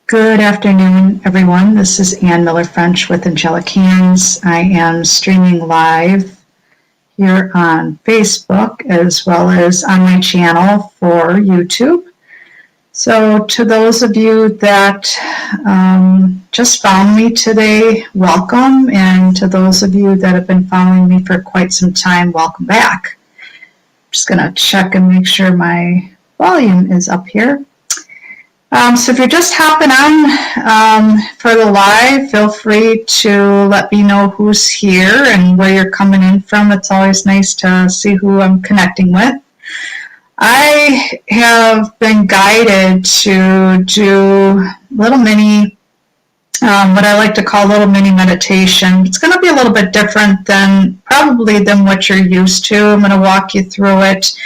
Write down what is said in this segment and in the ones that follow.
Good afternoon, everyone. This is Ann Miller-French with Angelic Hands. I am streaming live here on Facebook as well as on my channel for YouTube. So to those of you that just found me today, welcome. And to those of you that have been following me for quite some time, welcome back. I'm just going to check and make sure my volume is up here. So if you're just hopping on for the live, feel free to let me know who's here and where you're coming in from. It's always nice to see who I'm connecting with. I have been guided to do little mini, what I like to call little mini meditation. It's going to be a little bit different than what you're used to. I'm going to walk you through it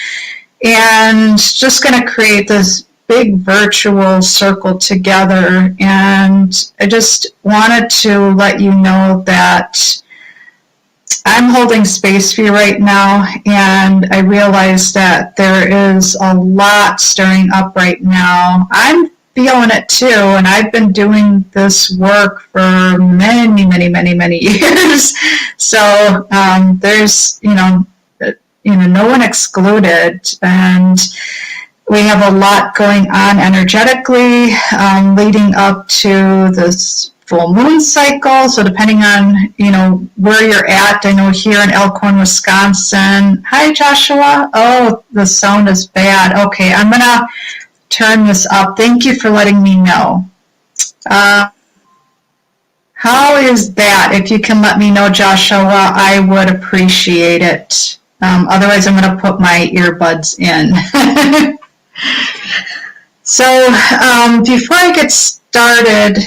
and just going to create this big virtual circle together. And I just wanted to let you know that I'm holding space for you right now, and I realize that there is a lot stirring up right now. I'm feeling it too, and I've been doing this work for many years. So there's no one excluded, and we have a lot going on energetically leading up to this full moon cycle. So depending on, where you're at, I know here in Elkhorn, Wisconsin. Hi, Joshua. Oh, the sound is bad. Okay, I'm going to turn this up. Thank you for letting me know. How is that? If you can let me know, Joshua, I would appreciate it. Otherwise, I'm going to put my earbuds in. So before I get started,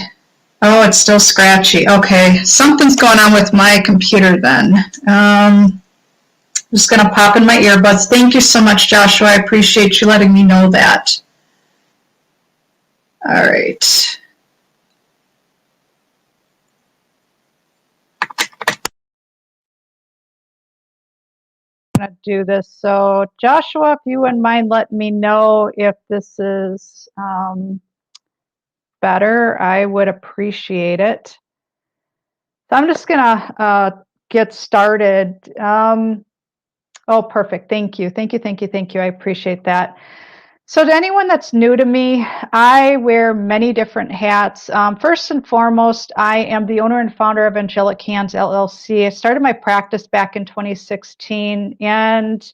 oh, it's still scratchy. Okay, something's going on with my computer then. I'm just going to pop in my earbuds. Thank you so much, Joshua. I appreciate you letting me know that. All right. Going to do this. So Joshua, if you wouldn't mind letting me know if this is better, I would appreciate it. So I'm just gonna get started. Oh, perfect. Thank you. I appreciate that. So to anyone that's new to me, I wear many different hats. First and foremost, I am the owner and founder of Angelic Hands LLC. I started my practice back in 2016, and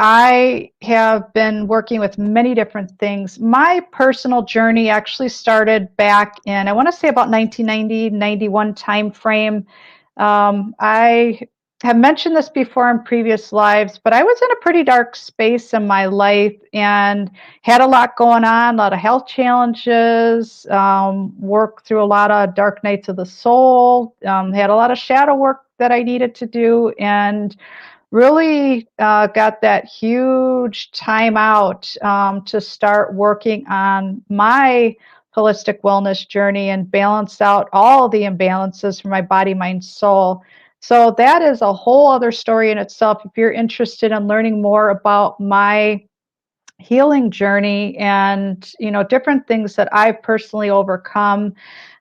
I have been working with many different things. My personal journey actually started back in, I want to say about 1990, 91 time frame. I have mentioned this before in previous lives, but I was in a pretty dark space in my life and had a lot going on, a lot of health challenges, worked through a lot of dark nights of the soul, had a lot of shadow work that I needed to do, and really got that huge time out to start working on my holistic wellness journey and balance out all the imbalances for my body, mind, soul. So that is a whole other story in itself. If you're interested in learning more about my healing journey and different things that I've personally overcome,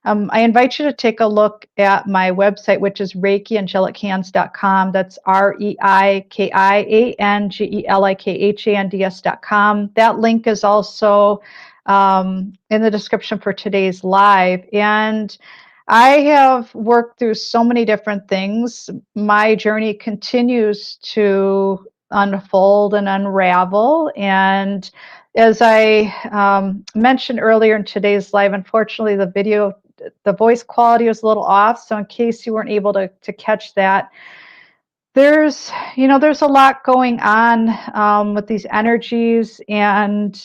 I invite you to take a look at my website, which is ReikiAngelichaNds.com. That's ReikiAngelichaNds.com. That link is also in the description for today's live. And I have worked through so many different things. My journey continues to unfold and unravel. And as I mentioned earlier in today's live, unfortunately, the voice quality was a little off. So in case you weren't able to catch that, there's a lot going on with these energies. And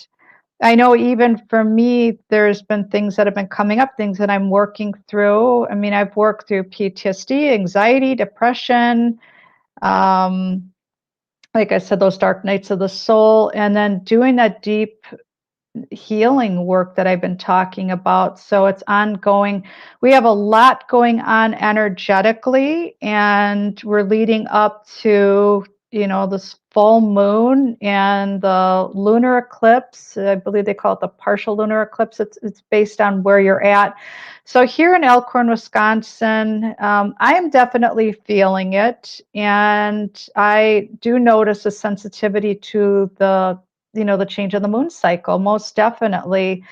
I know even for me, there's been things that have been coming up, things that I'm working through. I mean, I've worked through PTSD, anxiety, depression, like I said, those dark nights of the soul, and then doing that deep healing work that I've been talking about. So it's ongoing. We have a lot going on energetically, and we're leading up to this full moon and the lunar eclipse. I believe they call it the partial lunar eclipse. It's based on where you're at. So here in Elkhorn, Wisconsin, I am definitely feeling it, and I do notice a sensitivity to the change in the moon cycle, most definitely.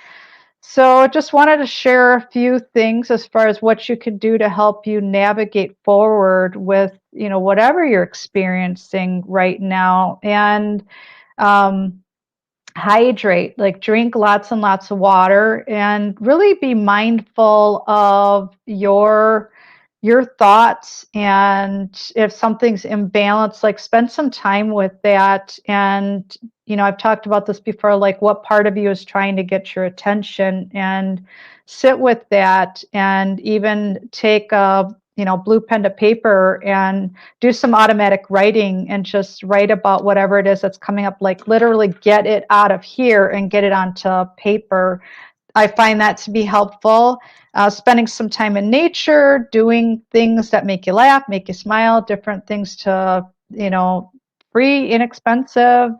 So just wanted to share a few things as far as what you could do to help you navigate forward with, whatever you're experiencing right now. And um, hydrate, like drink lots and lots of water, and really be mindful of your thoughts. And if something's imbalanced, like spend some time with that. And I've talked about this before, like what part of you is trying to get your attention, and sit with that, and even take a blue pen to paper and do some automatic writing, and just write about whatever it is that's coming up, like literally get it out of here and get it onto paper. I find that to be helpful. Spending some time in nature, doing things that make you laugh, make you smile, different things to, free, inexpensive,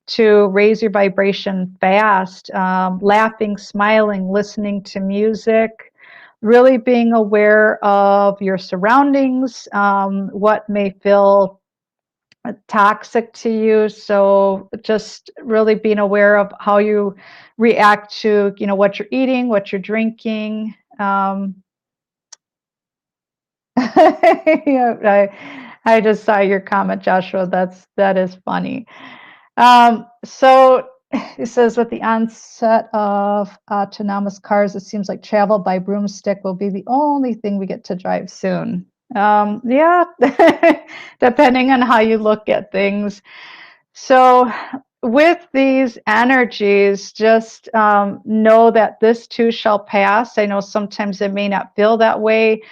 to raise your vibration fast, laughing, smiling, listening to music, really being aware of your surroundings, what may feel toxic to you. So just really being aware of how you react to, what you're eating, what you're drinking. Yeah, I just saw your comment, Joshua. That is funny. So it says, with the onset of autonomous cars, it seems like travel by broomstick will be the only thing we get to drive soon. Yeah, depending on how you look at things. So with these energies, just know that this too shall pass. I know sometimes it may not feel that way.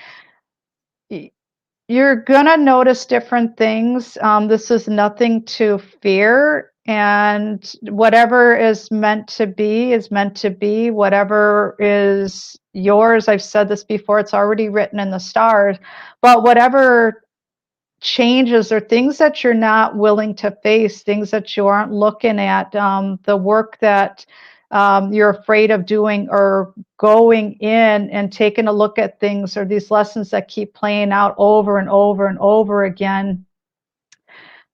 You're gonna notice different things. This is nothing to fear, and whatever is meant to be is meant to be. Whatever is yours, I've said this before, it's already written in the stars. But whatever changes or things that you're not willing to face, things that you aren't looking at, the work that you're afraid of doing, or going in and taking a look at things, or these lessons that keep playing out over and over and over again.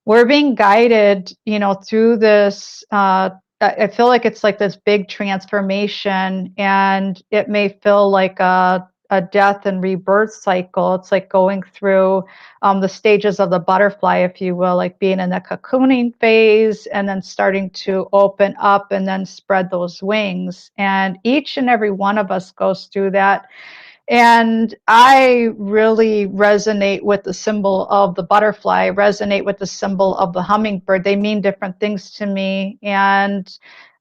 We're being guided, through this. I feel like it's like this big transformation, and it may feel like a death and rebirth cycle. It's like going through the stages of the butterfly, if you will, like being in the cocooning phase and then starting to open up and then spread those wings. And each and every one of us goes through that. And I really resonate with the symbol of the butterfly, resonate with the symbol of the hummingbird. They mean different things to me. And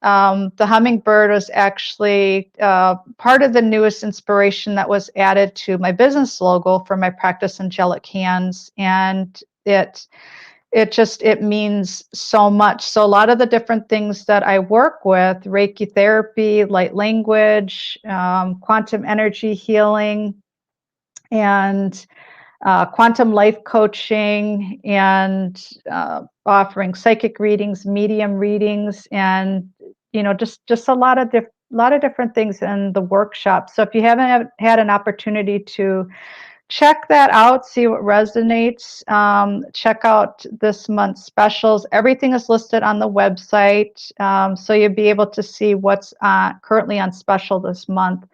the hummingbird was actually part of the newest inspiration that was added to my business logo for my practice, Angelic Hands. And it means so much. So a lot of the different things that I work with, Reiki therapy, light language, quantum energy healing, and quantum life coaching, and offering psychic readings, medium readings, and just a lot of different things in the workshop. So if you haven't had an opportunity to check that out, see what resonates. Check out this month's specials. Everything is listed on the website, so you'll be able to see what's currently on special this month.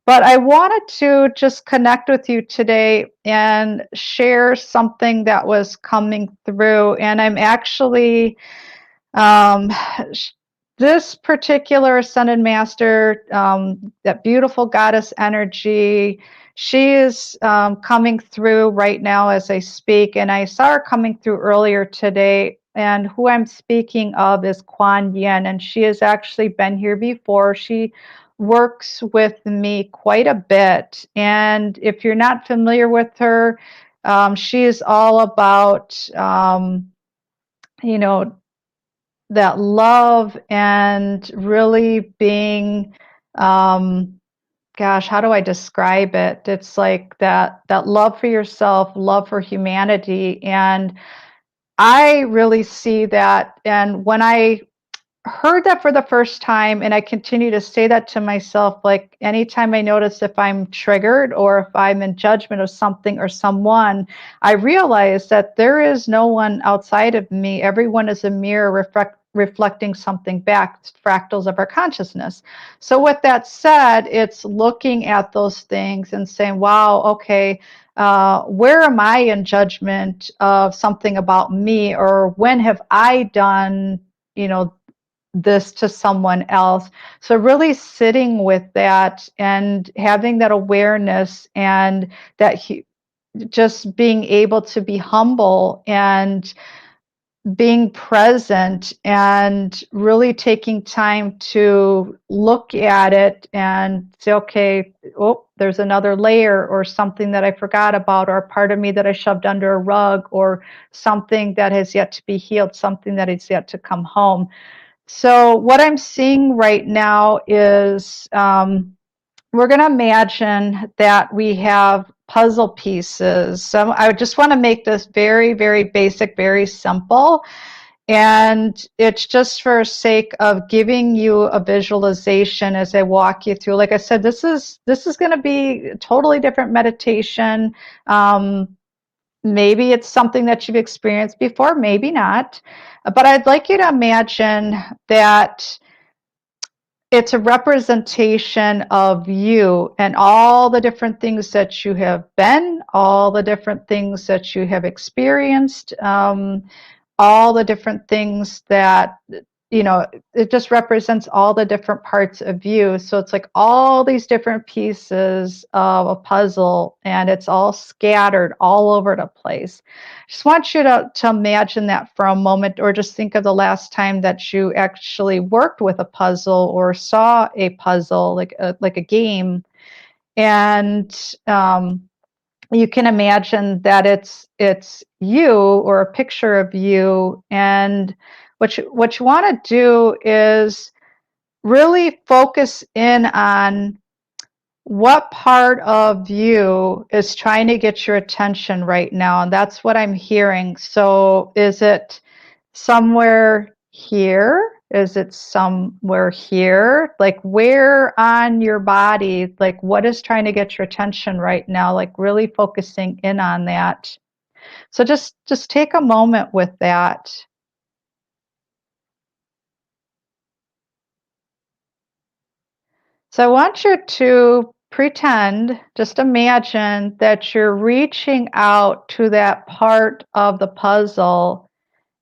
But I wanted to just connect with you today and share something that was coming through. And I'm actually, um, this particular Ascended Master, that beautiful goddess energy, she is coming through right now as I speak. And I saw her coming through earlier today. And who I'm speaking of is Kuan Yin. And she has actually been here before. She works with me quite a bit. And if you're not familiar with her, she is all about, you know, that love, and really being, gosh, how do I describe it? It's like that love for yourself, love for humanity. And I really see that. And when I heard that for the first time, and I continue to say that to myself, like anytime I notice if I'm triggered or if I'm in judgment of something or someone, I realize that there is no one outside of me. Everyone is a mirror reflecting something back, fractals of our consciousness. So with that said, it's looking at those things and saying, wow, okay, where am I in judgment of something about me, or when have I done, this to someone else? So really sitting with that and having that awareness, and that just being able to be humble and being present and really taking time to look at it and say, okay, oh, there's another layer or something that I forgot about, or a part of me that I shoved under a rug, or something that has yet to be healed, something that is yet to come home. So what I'm seeing right now is we're going to imagine that we have puzzle pieces. So I just want to make this very, very basic, very simple. And it's just for sake of giving you a visualization as I walk you through. Like I said, this is going to be a totally different meditation. Maybe it's something that you've experienced before, maybe not. But I'd like you to imagine that it's a representation of you and all the different things that you have been, all the different things that you have experienced, all the different things that, it just represents all the different parts of you. So it's like all these different pieces of a puzzle, and it's all scattered all over the place. Just want you to imagine that for a moment, or just think of the last time that you actually worked with a puzzle or saw a puzzle, like a game. And you can imagine that it's you, or a picture of you. And what you want to do is really focus in on what part of you is trying to get your attention right now. And that's what I'm hearing. So is it somewhere here? Is it somewhere here? Like, where on your body, like what is trying to get your attention right now? Like really focusing in on that. So just take a moment with that. So I want you to pretend, just imagine that you're reaching out to that part of the puzzle,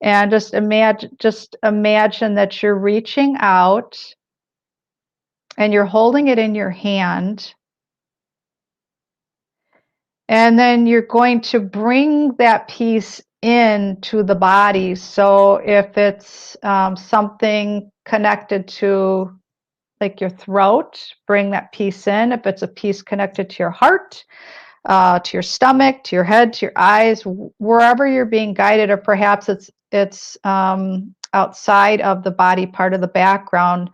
and just imagine that you're reaching out and you're holding it in your hand. And then you're going to bring that piece into the body. So if it's something connected to like your throat, bring that piece in. If it's a piece connected to your heart, to your stomach, to your head, to your eyes, wherever you're being guided, or perhaps it's outside of the body, part of the background.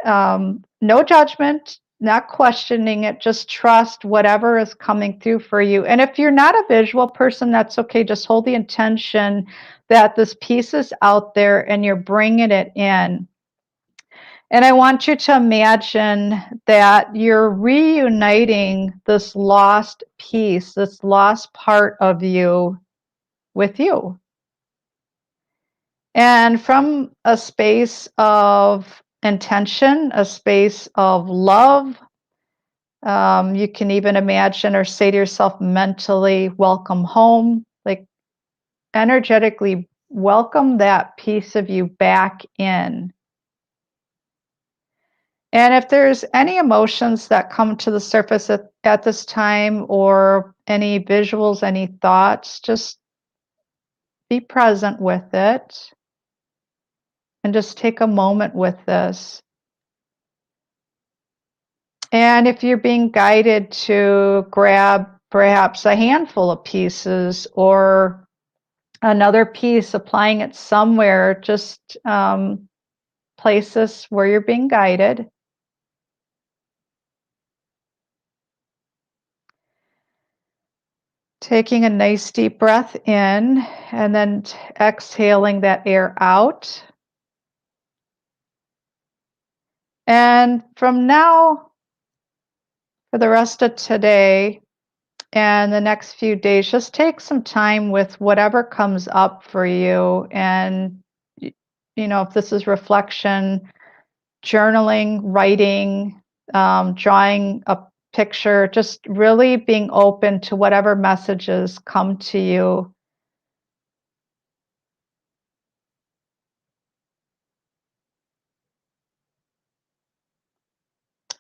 No judgment, not questioning it, just trust whatever is coming through for you. And if you're not a visual person, that's okay. Just hold the intention that this piece is out there and you're bringing it in. And I want you to imagine that you're reuniting this lost piece, this lost part of you with you. And from a space of intention, a space of love, you can even imagine or say to yourself mentally, welcome home, like energetically welcome that piece of you back in. And if there's any emotions that come to the surface at this time, or any visuals, any thoughts, just be present with it and just take a moment with this. And if you're being guided to grab perhaps a handful of pieces or another piece, applying it somewhere, just place this where you're being guided. Taking a nice deep breath in and then exhaling that air out. And from now, for the rest of today and the next few days, just take some time with whatever comes up for you. And, if this is reflection, journaling, writing, drawing a picture, just really being open to whatever messages come to you.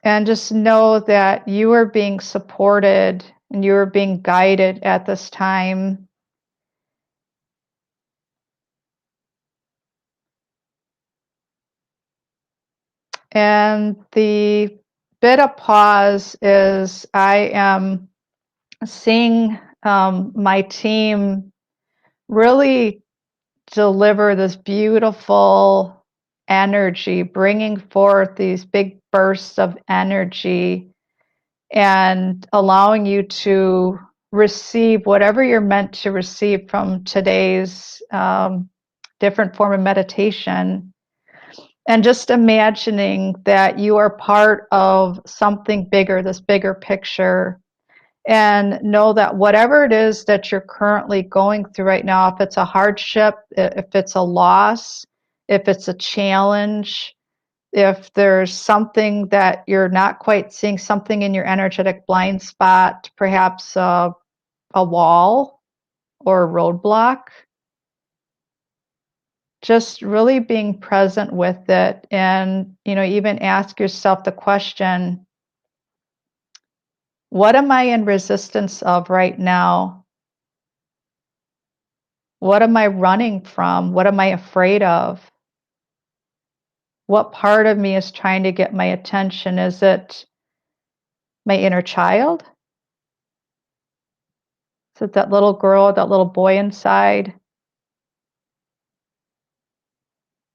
And just know that you are being supported and you are being guided at this time. And the bit of pause is I am seeing my team really deliver this beautiful energy, bringing forth these big bursts of energy and allowing you to receive whatever you're meant to receive from today's different form of meditation. And just imagining that you are part of something bigger, this bigger picture, and know that whatever it is that you're currently going through right now, if it's a hardship, if it's a loss, if it's a challenge, if there's something that you're not quite seeing, something in your energetic blind spot, perhaps a wall or a roadblock, just really being present with it. And, even ask yourself the question, what am I in resistance of right now? What am I running from? What am I afraid of? What part of me is trying to get my attention? Is it my inner child? Is it that little girl, that little boy inside?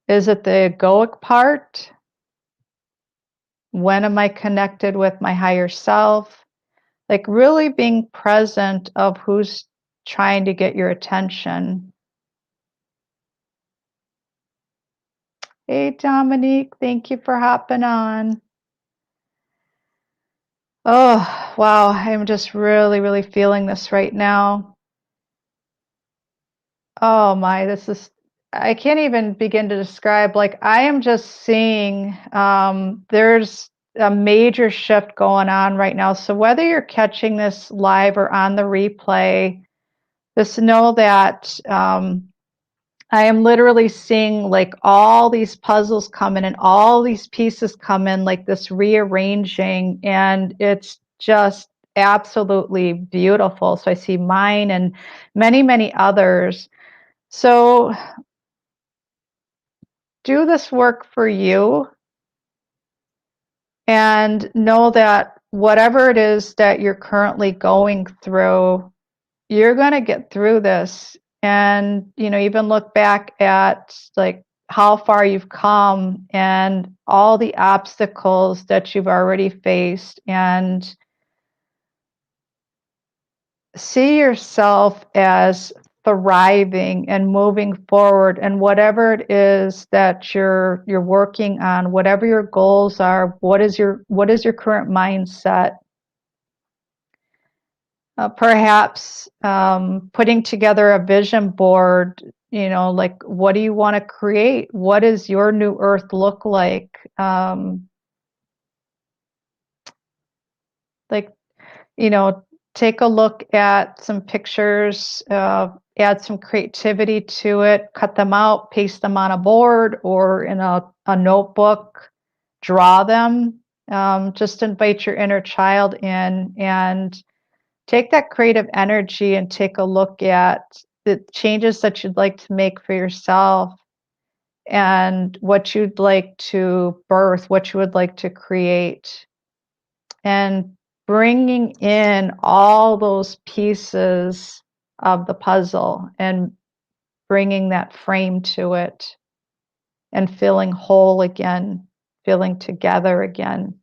Is it the egoic part? When am I connected with my higher self? Like really being present of who's trying to get your attention. Hey, Dominique, thank you for hopping on. Oh, wow. I'm just really, really feeling this right now. Oh my, I can't even begin to describe. Like, I am just seeing there's a major shift going on right now. So, whether you're catching this live or on the replay, just know that I am literally seeing like all these puzzles come in and all these pieces come in, like this rearranging, and it's just absolutely beautiful. So, I see mine and many, many others. So, do this work for you and know that whatever it is that you're currently going through, you're going to get through this. And, even look back at like how far you've come and all the obstacles that you've already faced, and see yourself as thriving and moving forward, and whatever it is that you're working on, whatever your goals are, what is your current mindset. Perhaps putting together a vision board, like what do you want to create, what does your new earth look like, like, take a look at some pictures, add some creativity to it, cut them out, paste them on a board or in a notebook, draw them. Just invite your inner child in and take that creative energy and take a look at the changes that you'd like to make for yourself and what you'd like to birth, what you would like to create. And bringing in all those pieces of the puzzle and bringing that frame to it and feeling whole again, feeling together again.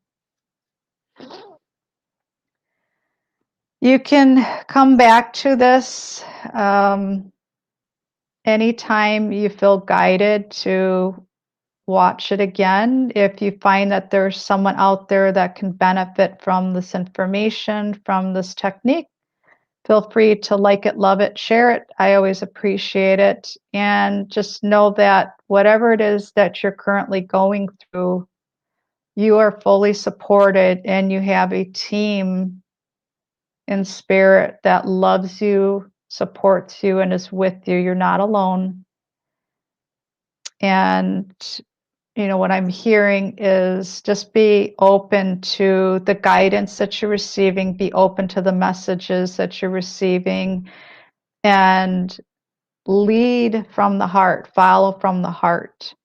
You can come back to this anytime you feel guided to watch it again. If you find that there's someone out there that can benefit from this information, from this technique, feel free to like it, love it, share it. I always appreciate it. And just know that whatever it is that you're currently going through, you are fully supported and you have a team in spirit that loves you, supports you, and is with you. You're not alone. And what I'm hearing is just be open to the guidance that you're receiving, be open to the messages that you're receiving, and lead from the heart, follow from the heart.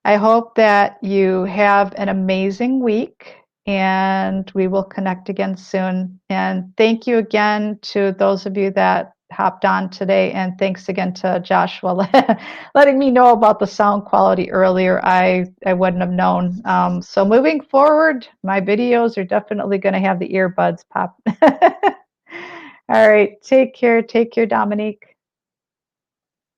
I hope that you have an amazing week, and we will connect again soon. And thank you again to those of you that hopped on today, and thanks again to Joshua letting me know about the sound quality earlier. I wouldn't have known. So moving forward, my videos are definitely going to have the earbuds pop. All right, take care, Dominique.